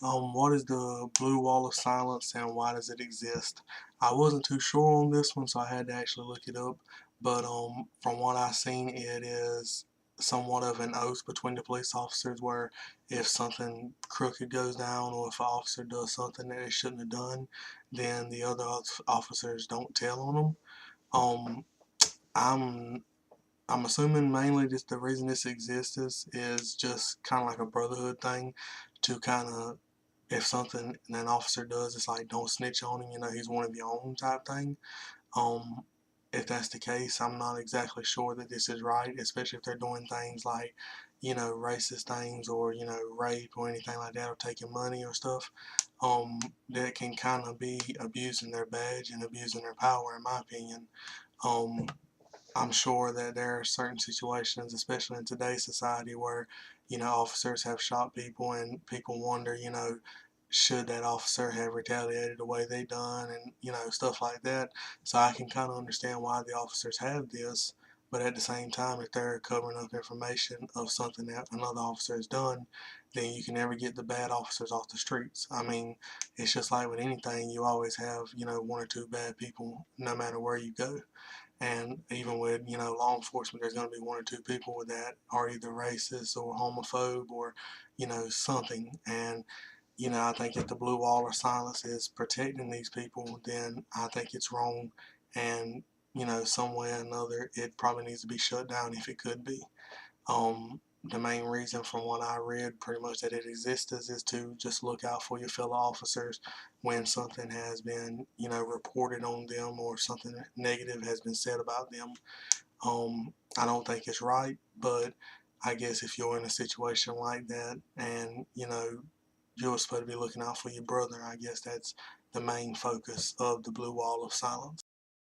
What is the blue wall of silence and why does it exist? I wasn't too sure on this one, so I had to actually look it up. But from what I've seen, it is somewhat of an oath between the police officers where if something crooked goes down or if an officer does something that they shouldn't have done, then the other officers don't tell on them. Um, I'm I'm assuming mainly just the reason this exists is just kind of like a brotherhood thing to kind of if something an officer does, it's like don't snitch on him. He's one of your own type thing. Um, if that's the case, I'm not exactly sure that this is right, especially if they're doing things like, racist things or rape or anything like that, or taking money or stuff. That can kind of be abusing their badge and abusing their power, in my opinion. Um, I'm sure that there are certain situations, especially in today's society, where officers have shot people, and people wonder, should that officer have retaliated the way they done, and stuff like that. So I can kind of understand why the officers have this, but at the same time, if they're covering up information of something that another officer has done, then you can never get the bad officers off the streets. I mean, it's just like with anything, you always have one or two bad people, no matter where you go. And even with, law enforcement, there's going to be one or two people that are either racist or homophobe or, something. And, I think if the blue wall of silence is protecting these people, then I think it's wrong. And, some way or another, it probably needs to be shut down if it could be. The main reason from what I read pretty much that it exists is to just look out for your fellow officers when something has been, reported on them or something negative has been said about them. I don't think it's right, but I guess if you're in a situation like that and, you're supposed to be looking out for your brother, I guess that's the main focus of the blue wall of silence.